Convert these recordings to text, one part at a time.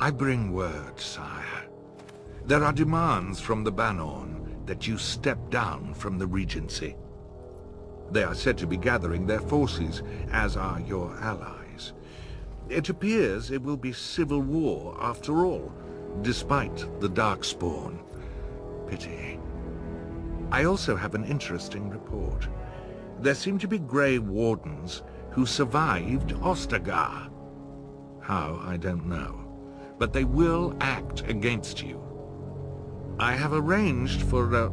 I bring word, sire. There are demands from the Bannorn that you step down from the Regency. They are said to be gathering their forces, as are your allies. It appears it will be civil war after all, despite the Darkspawn. Pity. I also have an interesting report. There seem to be Grey Wardens who survived Ostagar. How, I don't know. But they will act against you. I have arranged for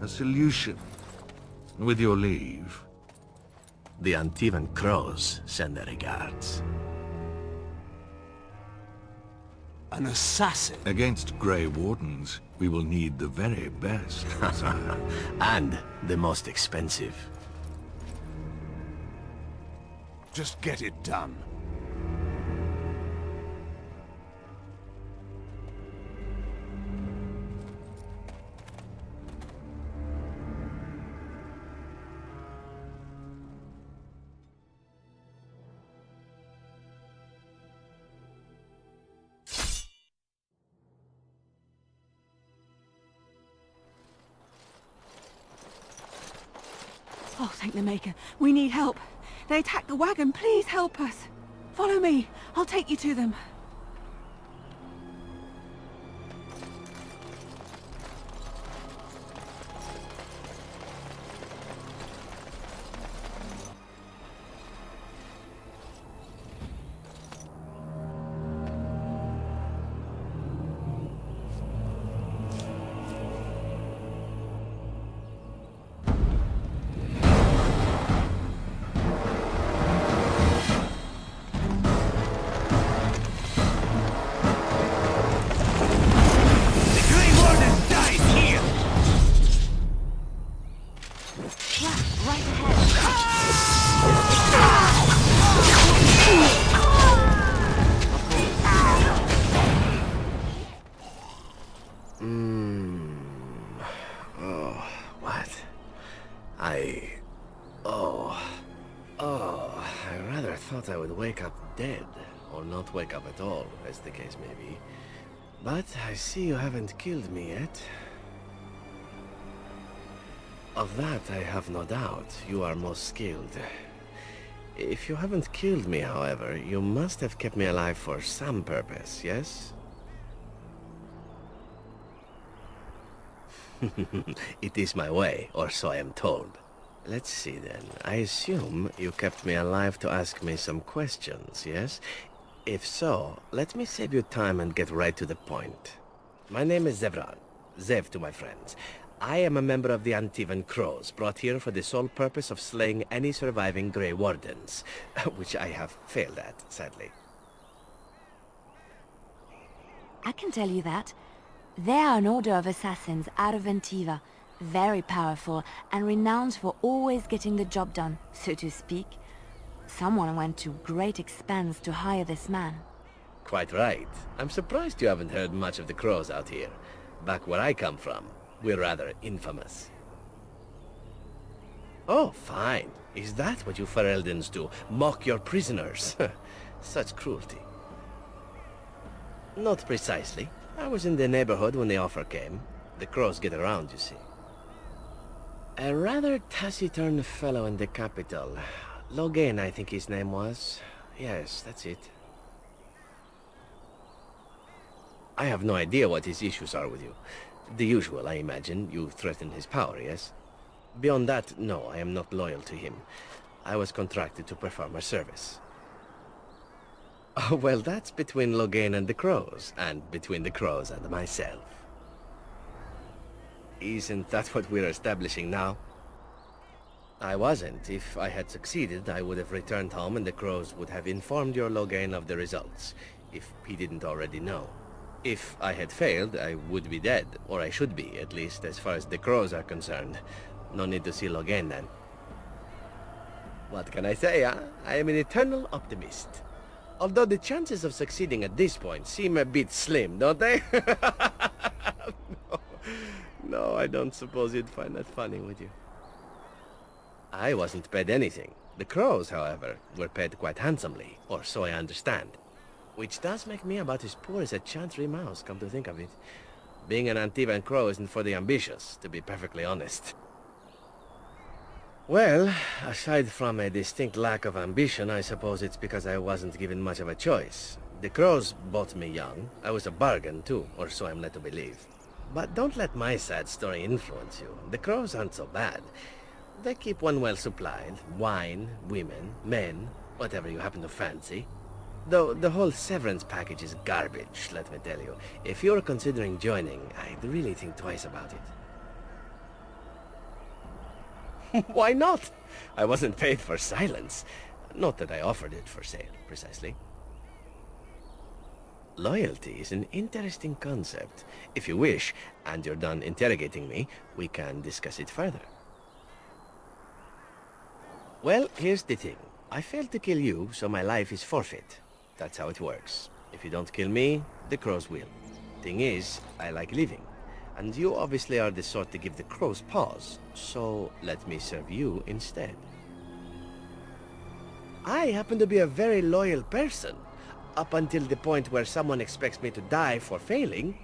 a solution, with your leave. The Antivan Crows send their regards. An assassin? Against Grey Wardens, we will need the very best, sire. And the most expensive. Just get it done. Oh, thank the Maker. We need help. They attacked the wagon. Please help us. Follow me. I'll take you to them. I would wake up dead, or not wake up at all, as the case may be. But I see you haven't killed me yet. Of that I have no doubt. You are most skilled. If you haven't killed me, however, you must have kept me alive for some purpose, yes? It is my way, or so I am told. Let's see then. I assume you kept me alive to ask me some questions, yes? If so, let me save you time and get right to the point. My name is Zevran. Zev to my friends. I am a member of the Antivan Crows, brought here for the sole purpose of slaying any surviving Grey Wardens, which I have failed at, sadly. I can tell you that. They are an order of assassins out of Antiva. Very powerful, and renowned for always getting the job done, so to speak. Someone went to great expense to hire this man. Quite right. I'm surprised you haven't heard much of the Crows out here. Back where I come from, we're rather infamous. Oh, fine. Is that what you Fereldans do? Mock your prisoners? Such cruelty. Not precisely. I was in the neighborhood when the offer came. The Crows get around, you see. A rather taciturn fellow in the capital. Logain, I think his name was. Yes, that's it. I have no idea what his issues are with you. The usual, I imagine. You threatened his power, yes? Beyond that, no, I am not loyal to him. I was contracted to perform a service. Oh, well, that's between Logain and the Crows, and between the Crows and myself. Isn't that what we're establishing now? I wasn't. If I had succeeded, I would have returned home and the Crows would have informed your Logain of the results, if he didn't already know. If I had failed, I would be dead, or I should be, at least as far as the Crows are concerned. No need to see Logain then. What can I say, huh? I am an eternal optimist. Although the chances of succeeding at this point seem a bit slim, don't they? No, I don't suppose you'd find that funny, would you? I wasn't paid anything. The Crows, however, were paid quite handsomely, or so I understand. Which does make me about as poor as a chantry mouse, come to think of it. Being an Antivan Crow isn't for the ambitious, to be perfectly honest. Well, aside from a distinct lack of ambition, I suppose it's because I wasn't given much of a choice. The Crows bought me young. I was a bargain, too, or so I'm led to believe. But don't let my sad story influence you. The Crows aren't so bad. They keep one well supplied. Wine, women, men, whatever you happen to fancy. Though the whole severance package is garbage, let me tell you. If you're considering joining, I'd really think twice about it. Why not? I wasn't paid for silence. Not that I offered it for sale, precisely. Loyalty is an interesting concept. If you wish, and you're done interrogating me, we can discuss it further. Well, here's the thing. I failed to kill you, so my life is forfeit. That's how it works. If you don't kill me, the Crows will. Thing is, I like living. And you obviously are the sort to give the Crows pause, so let me serve you instead. I happen to be a very loyal person, up until the point where someone expects me to die for failing.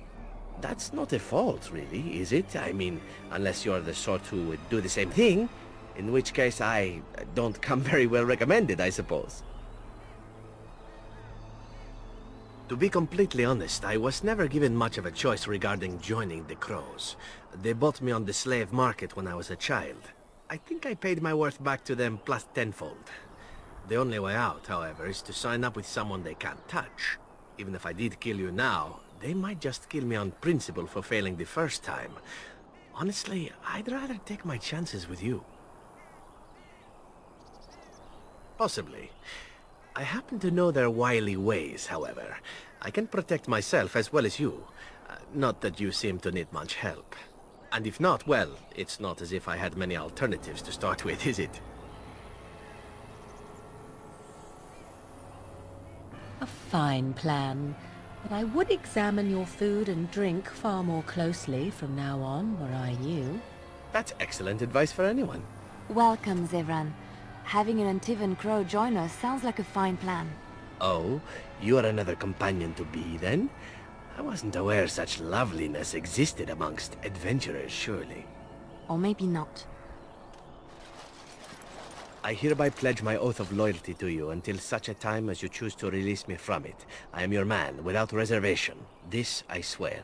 That's not a fault, really, is it? I mean, unless you're the sort who would do the same thing, in which case I don't come very well recommended, I suppose. To be completely honest, I was never given much of a choice regarding joining the Crows. They bought me on the slave market when I was a child. I think I paid my worth back to them plus tenfold. The only way out, however, is to sign up with someone they can't touch. Even if I did kill you now, they might just kill me on principle for failing the first time. Honestly, I'd rather take my chances with you. Possibly. I happen to know their wily ways, however. I can protect myself as well as you. Not that you seem to need much help. And if not, well, it's not as if I had many alternatives to start with, is it? A fine plan, but I would examine your food and drink far more closely from now on, were I you. That's excellent advice for anyone. Welcome, Zevran. Having an Antivan Crow join us sounds like a fine plan. Oh, you're another companion to be, then? I wasn't aware such loveliness existed amongst adventurers, surely. Or maybe not. I hereby pledge my oath of loyalty to you until such a time as you choose to release me from it. I am your man, without reservation. This I swear.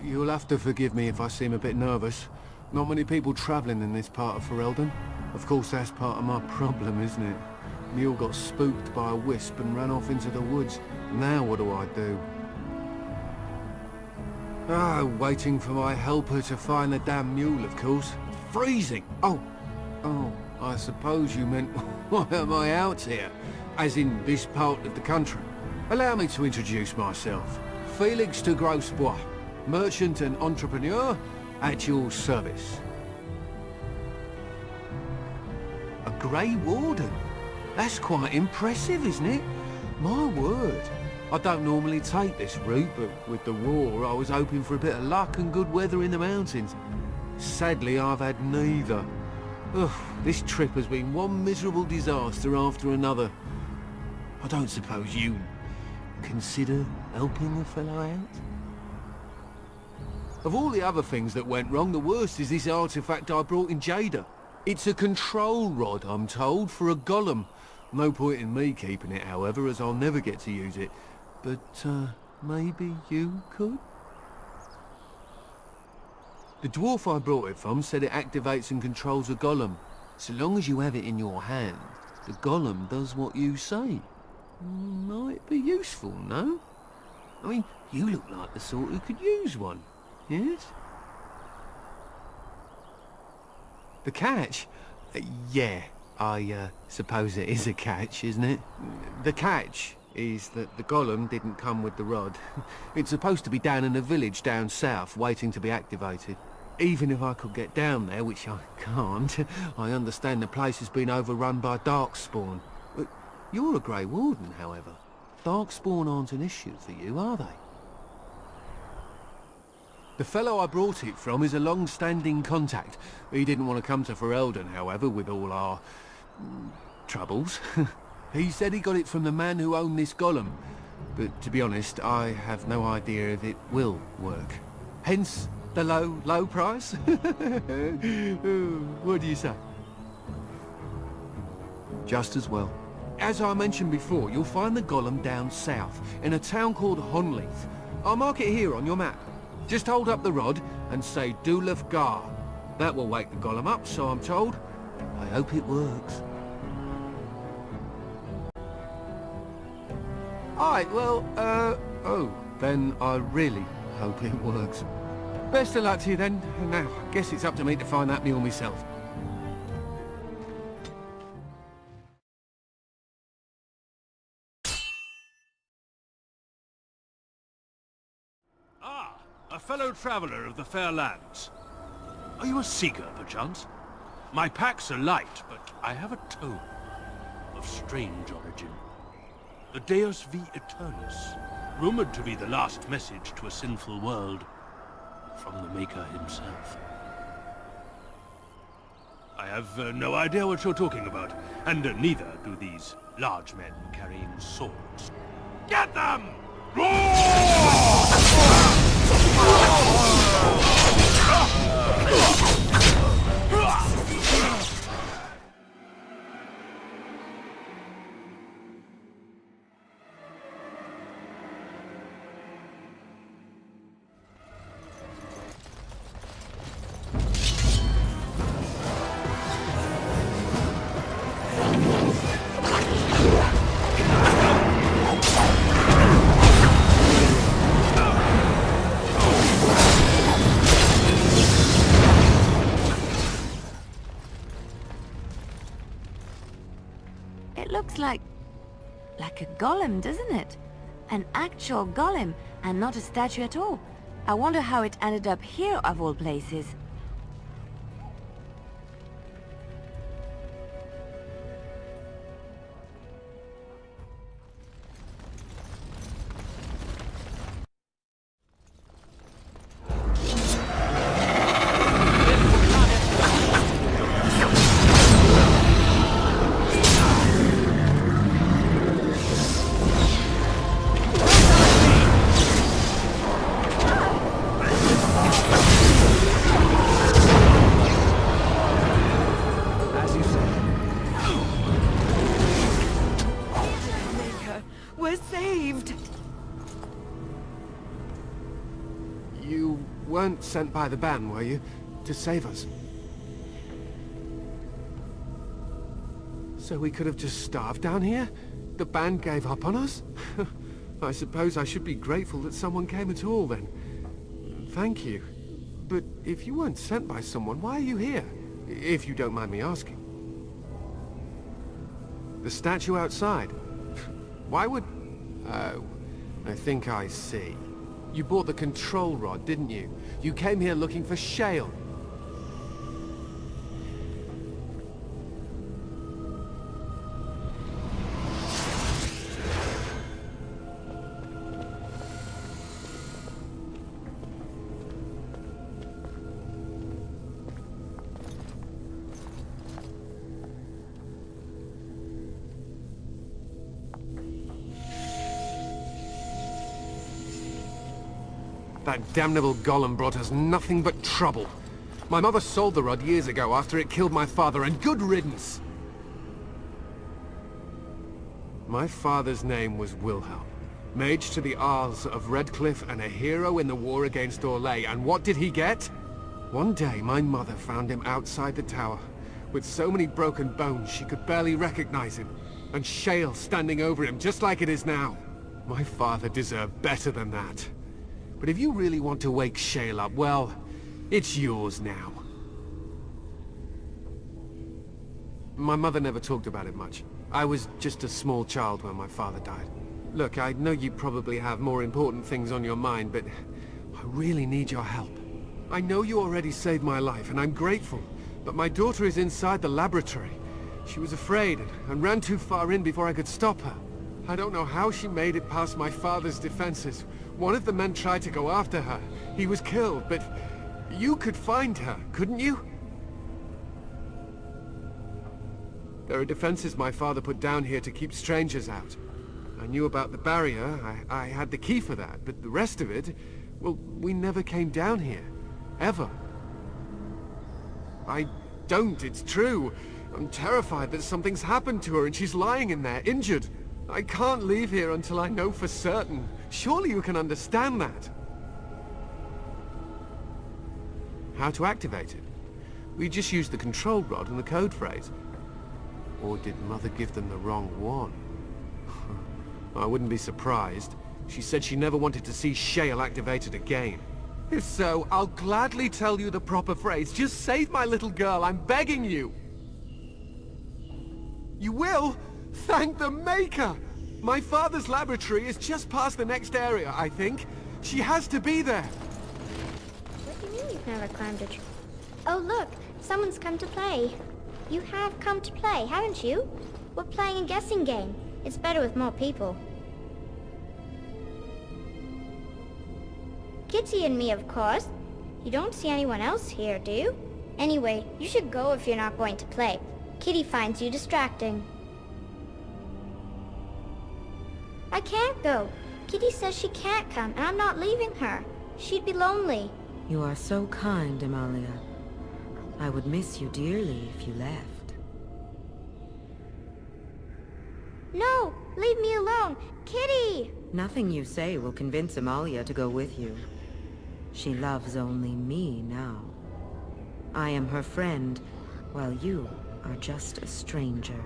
You'll have to forgive me if I seem a bit nervous. Not many people travelling in this part of Ferelden. Of course, that's part of my problem, isn't it? Mule got spooked by a wisp and ran off into the woods. Now what do I do? Waiting for my helper to find the damn mule, of course. Freezing! Oh, I suppose you meant, why am I out here? As in this part of the country. Allow me to introduce myself. Felix de Grosbois, merchant and entrepreneur, at your service. A Grey Warden? That's quite impressive, isn't it? My word. I don't normally take this route, but with the war, I was hoping for a bit of luck and good weather in the mountains. Sadly, I've had neither. Ugh, this trip has been one miserable disaster after another. I don't suppose you consider helping a fellow out? Of all the other things that went wrong, the worst is this artifact I brought in Jada. It's a control rod, I'm told, for a golem. No point in me keeping it, however, as I'll never get to use it. But, maybe you could? The dwarf I brought it from said it activates and controls a golem. So long as you have it in your hand, the golem does what you say. Might be useful, no? I mean, you look like the sort who could use one, yes? The catch? Yeah, I suppose it is a catch, isn't it? The catch is that the golem didn't come with the rod. It's supposed to be down in a village down south, waiting to be activated. Even if I could get down there, which I can't, I understand the place has been overrun by darkspawn. You're a Grey Warden, however. Darkspawn aren't an issue for you, are they? The fellow I brought it from is a long-standing contact. He didn't want to come to Ferelden, however, with all our... troubles. He said he got it from the man who owned this golem. But to be honest, I have no idea if it will work. Hence the low price? What do you say? Just as well. As I mentioned before, you'll find the golem down south, in a town called Honnleath. I'll mark it here on your map. Just hold up the rod and say Dulaf Gar. That will wake the golem up, so I'm told. I hope it works. Alright, well, oh, then I really hope it works. Best of luck to you then. Now, I guess it's up to me to find that mule myself. Ah, a fellow traveler of the fair lands. Are you a seeker, perchance? My packs are light, but I have a tome of strange origin. The Deus V Eternus, rumored to be the last message to a sinful world from the Maker himself. I have no idea what you're talking about, and neither do these large men carrying swords. Get them! It looks like a golem, doesn't it? An actual golem, and not a statue at all. I wonder how it ended up here of all places. We're saved! You weren't sent by the ban, were you? To save us? So we could have just starved down here? The band gave up on us? I suppose I should be grateful that someone came at all, then. Thank you. But if you weren't sent by someone, why are you here? If you don't mind me asking. The statue outside? Why would... Oh, I think I see. You bought the control rod, didn't you? You came here looking for Shale. That damnable golem brought us nothing but trouble. My mother sold the rod years ago after it killed my father, and good riddance! My father's name was Wilhelm, mage to the Arls of Redcliffe and a hero in the war against Orlais, and what did he get? One day my mother found him outside the tower, with so many broken bones she could barely recognize him, and Shale standing over him just like it is now. My father deserved better than that. But if you really want to wake Shale up, well, it's yours now. My mother never talked about it much. I was just a small child when my father died. Look, I know you probably have more important things on your mind, but I really need your help. I know you already saved my life, and I'm grateful, but my daughter is inside the laboratory. She was afraid and ran too far in before I could stop her. I don't know how she made it past my father's defenses, One of the men tried to go after her. He was killed, but you could find her, couldn't you? There are defenses my father put down here to keep strangers out. I knew about the barrier, I had the key for that, but the rest of it, well, we never came down here. Ever. I don't, it's true. I'm terrified that something's happened to her and she's lying in there, injured. I can't leave here until I know for certain. Surely you can understand that. How to activate it? We just used the control rod and the code phrase. Or did Mother give them the wrong one? I wouldn't be surprised. She said she never wanted to see Shale activated again. If so, I'll gladly tell you the proper phrase. Just save my little girl, I'm begging you! You will? Thank the Maker! My father's laboratory is just past the next area, I think. She has to be there! What do you mean you've never climbed a tree? Oh look, someone's come to play. You have come to play, haven't you? We're playing a guessing game. It's better with more people. Kitty and me, of course. You don't see anyone else here, do you? Anyway, you should go if you're not going to play. Kitty finds you distracting. I can't go. Kitty says she can't come, and I'm not leaving her. She'd be lonely. You are so kind, Amalia. I would miss you dearly if you left. No! Leave me alone! Kitty! Nothing you say will convince Amalia to go with you. She loves only me now. I am her friend, while you are just a stranger.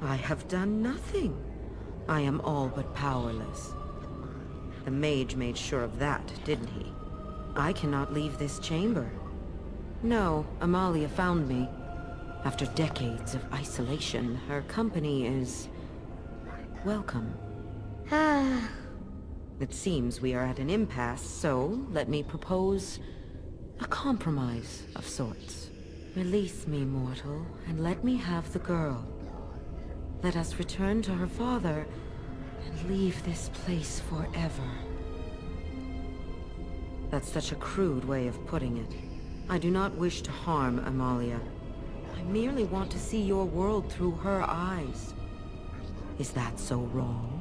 I have done nothing. I am all but powerless. The mage made sure of that, didn't he? I cannot leave this chamber. No, Amalia found me. After decades of isolation, her company is welcome. Ah. It seems we are at an impasse, so let me propose a compromise of sorts. Release me, mortal, and let me have the girl. Let us return to her father and leave this place forever. That's such a crude way of putting it. I do not wish to harm Amalia. I merely want to see your world through her eyes. Is that so wrong?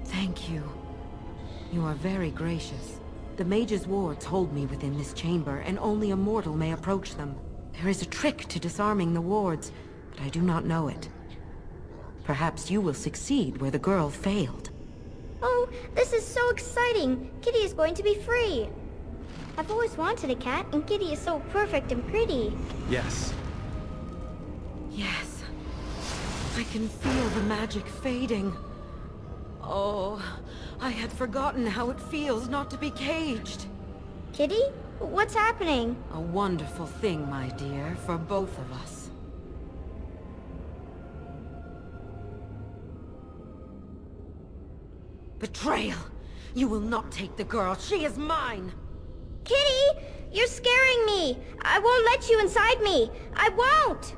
Thank you. You are very gracious. The mage's wards hold me within this chamber, and only a mortal may approach them. There is a trick to disarming the wards, but I do not know it. Perhaps you will succeed where the girl failed. Oh, this is so exciting! Kitty is going to be free! I've always wanted a cat, and Kitty is so perfect and pretty. Yes. Yes. I can feel the magic fading. Oh, I had forgotten how it feels not to be caged. Kitty? What's happening? A wonderful thing, my dear, for both of us. Betrayal! You will not take the girl. She is mine! Kitty! You're scaring me! I won't let you inside me! I won't!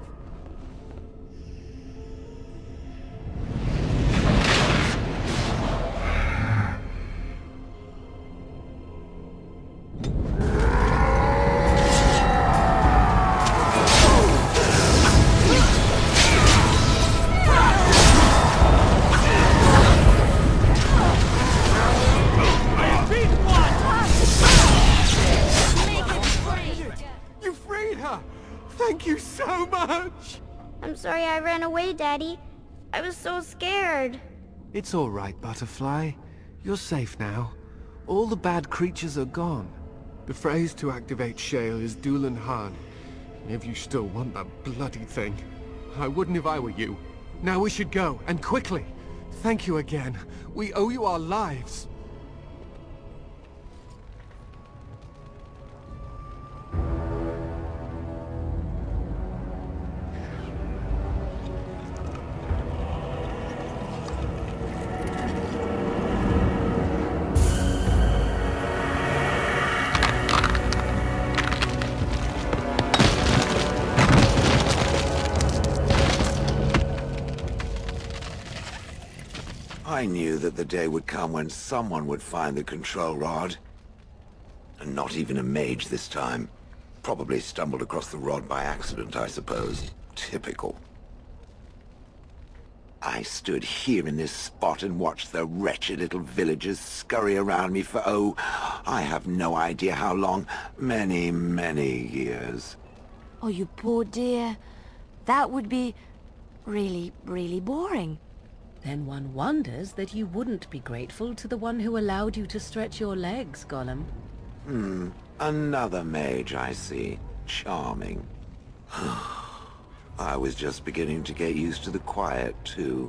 Thank you so much! I'm sorry I ran away, Daddy. I was so scared. It's all right, Butterfly. You're safe now. All the bad creatures are gone. The phrase to activate Shale is Dulan Han. If you still want that bloody thing. I wouldn't if I were you. Now we should go, and quickly. Thank you again. We owe you our lives. I knew that the day would come when someone would find the control rod. And not even a mage this time. Probably stumbled across the rod by accident, I suppose. Typical. I stood here in this spot and watched the wretched little villagers scurry around me for, oh, I have no idea how long. Many, many years. Oh, you poor dear. That would be really, really boring. Then one wonders that you wouldn't be grateful to the one who allowed you to stretch your legs, Gollum. Another mage, I see. Charming. I was just beginning to get used to the quiet, too.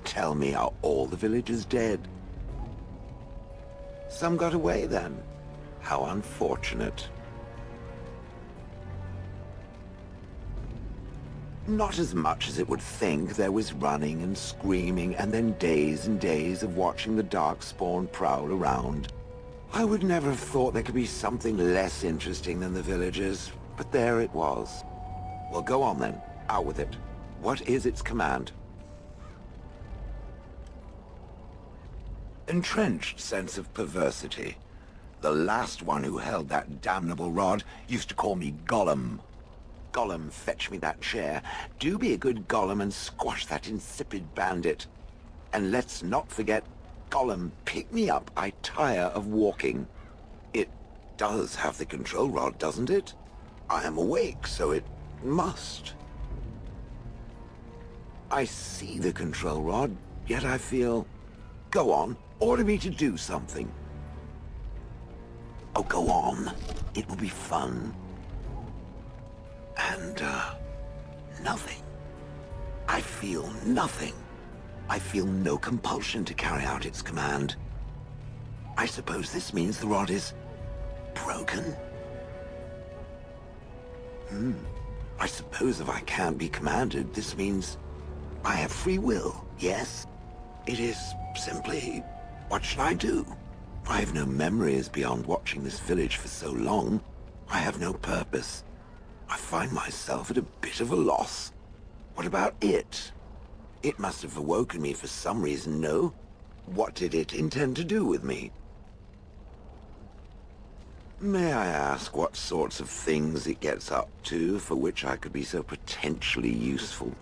Tell me, are all the villagers dead? Some got away, then. How unfortunate. Not as much as it would think. There was running and screaming, and then days and days of watching the Darkspawn prowl around. I would never have thought there could be something less interesting than the villagers, but there it was. Well, go on then. Out with it. What is its command? Entrenched sense of perversity. The last one who held that damnable rod used to call me Gollum. Gollum, fetch me that chair. Do be a good Gollum and squash that insipid bandit. And let's not forget, Gollum, pick me up. I tire of walking. It does have the control rod, doesn't it? I am awake, so it must. I see the control rod, yet I feel... Go on, order me to do something. Oh, go on. It will be fun. And, nothing. I feel nothing. I feel no compulsion to carry out its command. I suppose this means the rod is... broken? I suppose if I can't be commanded, this means... I have free will, yes? It is simply... what should I do? I have no memories beyond watching this village for so long. I have no purpose. I find myself at a bit of a loss. What about it? It must have awoken me for some reason, no? What did it intend to do with me? May I ask what sorts of things it gets up to for which I could be so potentially useful?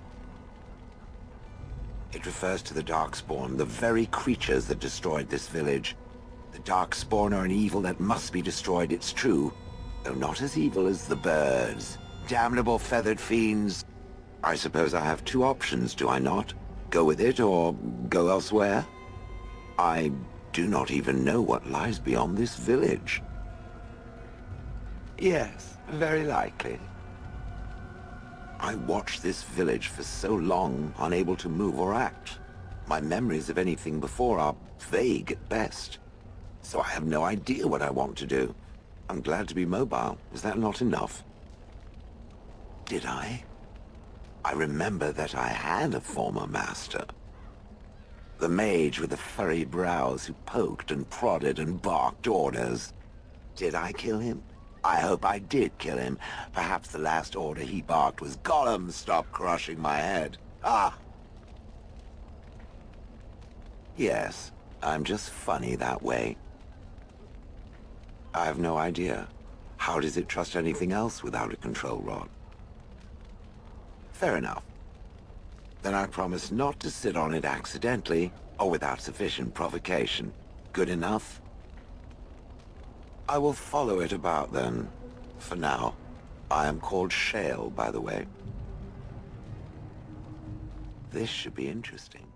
It refers to the Darkspawn, the very creatures that destroyed this village. The Darkspawn are an evil that must be destroyed, it's true. Though not as evil as the birds. Damnable feathered fiends. I suppose I have two options, do I not? Go with it or go elsewhere? I do not even know what lies beyond this village. Yes, very likely. I watched this village for so long, unable to move or act. My memories of anything before are vague at best. So I have no idea what I want to do. I'm glad to be mobile. Is that not enough? Did I? I remember that I had a former master. The mage with the furry brows who poked and prodded and barked orders. Did I kill him? I hope I did kill him. Perhaps the last order he barked was, Gollum, stop crushing my head. Ah! Yes, I'm just funny that way. I have no idea. How does it trust anything else without a control rod? Fair enough. Then I promise not to sit on it accidentally or without sufficient provocation. Good enough? I will follow it about then. For now. I am called Shale, by the way. This should be interesting.